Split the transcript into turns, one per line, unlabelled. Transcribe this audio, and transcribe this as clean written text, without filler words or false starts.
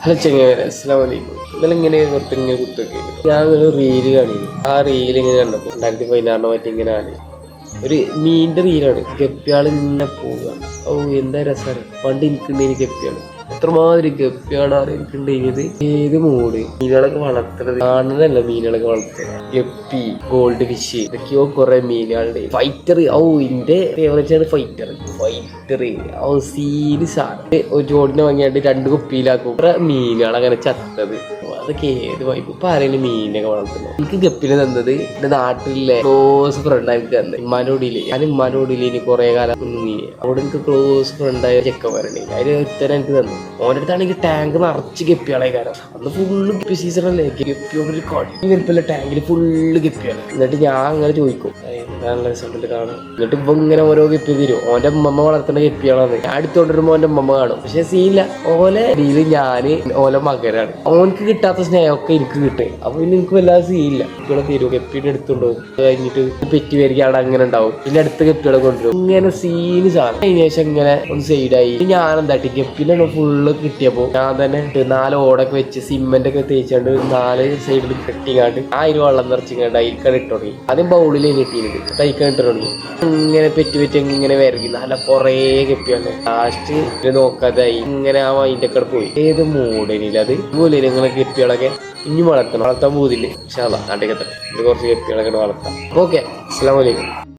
Hello ചെങ്ങായിരെ, അസ്സലാമു അലൈക്കും. ഇങ്ങനെ പുറത്തിങ്ങനെ കുത്തൊക്കെ ഞാൻ ഒരു റീല് കാണിയിരുന്നു. ആ റീൽ ഇങ്ങനെ കണ്ടപ്പോൾ 2016 മറ്റേ ഇങ്ങനെ ആണ് ഒരു മീനിന്റെ റീലാണ്. ഗപ്പിയാൾ ഇങ്ങനെ പോവുകയാണ്. ഓ എന്താ രസമാണ്. പണ്ട് എനിക്കുണ്ടെങ്കിൽ ഗപ്പിയാണ് എത്രമാതിരി ഗപ്പിയാണ് എനിക്കുണ്ടെങ്കിൽ ഏത് മൂട് മീനുകളൊക്കെ വളർത്തുന്നത് കാണുന്നതല്ല. മീനുകളൊക്കെ വളർത്തുന്നത് ഗപ്പി, ഗോൾഡ് ഫിഷ്, ഇതൊക്കെയോ കുറെ മീനുകളുടെ ഫൈറ്റർ. ഓ എന്റെ ഫേവറേറ്റ് ആണ് ഫൈറ്റർ. ഓ സീരിയസ് ആണ്. ഒരു ജോഡിനെ വാങ്ങിയാണ്ട് 2 കുപ്പിയിലാക്കും. കുറെ മീനുകൾ അങ്ങനെ ചത്തത്. അതൊക്കെ ഏത് വൈബ്. ഇപ്പൊ ആരെങ്കിലും മീനൊക്കെ വളർത്തുന്നത്. എനിക്ക് ഗപ്പിനെ തന്നത് എന്റെ നാട്ടിലെ ക്ലോസ് ഫ്രണ്ട് ആയിട്ട് തന്നെ ഉമ്മാനോടിയില്. ഞാൻ ഉമ്മാനോടിയില് ഇനി കുറെ കാലം മീന് അവിടെ എനിക്ക് ക്ലോസ് ഫ്രണ്ടായ ചെക്കന്മാരുണ്ട്. അതിന് ഒരുത്തരം എനിക്ക് തന്നു. ഓൻ്റെ അടുത്താണെങ്കിൽ ടാങ്ക് നിറച്ച് ഗപ്പികളെ കാരണം. അന്ന് ഫുള്ള് ഗപ്പി സീസൺ അല്ലേ. ഗപ്പിയോട് കടി വലിപ്പല്ല ടാങ്കിൽ ഫുള്ള് ഗപ്പിയാണ്. എന്നിട്ട് ഞാൻ അങ്ങനെ ചോദിക്കും നല്ല രസമുണ്ട് കാണാൻ. എന്നിട്ട് ഇപ്പൊ ഇങ്ങനെ ഓരോ ഗപ്പി തരും. ഓന്റെ ഉമ്മ വളർത്തുന്ന ഗപ്പികളാണ്. ഞാൻ അടുത്തോണ്ടിരുമ്പോ ഓന്റെ ഉമ്മ കാണും. പക്ഷെ സീനില്ല. ഓലെ രീതിയിൽ ഞാന് ഓലെ മകനാണ്. ഓനക്ക് കിട്ടാത്ത സ്നേഹമൊക്കെ എനിക്ക് കിട്ടും. അപ്പൊ പിന്നെ എനിക്ക് വല്ലാതെ സീനില്ല. ഗപ്പികളെ തരും. ഗപ്പിയുടെ എടുത്തുണ്ടാവും. കഴിഞ്ഞിട്ട് പെറ്റി പേരിക്ക് അവിടെ അങ്ങനെ ഉണ്ടാവും. പിന്നെ അടുത്ത ഗപ്പികളെ കൊണ്ടുവരും. ഇങ്ങനെ സീന് സാധനം. അതിന് ശേഷം ഇങ്ങനെ ഒന്ന് സൈഡായി. ഞാൻ എന്താട്ടി ഗപ്പിനെ ഫുള്ള് കിട്ടിയപ്പോ ഞാൻ തന്നെ 4 ഓടൊക്കെ വെച്ച് സിമെന്റ് ഒക്കെ തേച്ചാണ്ട് 4 സൈഡിൽ കെട്ടിങ്ങാണ്ട് അതിൽ വെള്ളം നിറച്ചിങ്ങാണ്ട് അതിൽക്കാണ് ഇട്ട് തുടങ്ങി. ആദ്യം ബൗളിൽ കിട്ടിയത് തൈക്കാൻ ഇട്ട് തുടങ്ങി. ഇങ്ങനെ പെറ്റി ഇങ്ങനെ വരകി നല്ല കൊറേ ഗപ്പിയാണ്. ലാസ്റ്റ് ഇത് നോക്കാതായി ഇങ്ങനെ ആ മൈൻഡ് ഒക്കെ പോയി. ഏത് മൂടനില്ല അത് ഇതുപോലെ നിങ്ങളെ ഗപ്പികളൊക്കെ ഇനി വളർത്താൻ പോകുന്നില്ലേ. പക്ഷേ നാട്ടിൽ കുറച്ച് ഗപ്പികളൊക്കെ വളർത്താം. ഓക്കെ, അസ്സലാമു അലൈക്കും.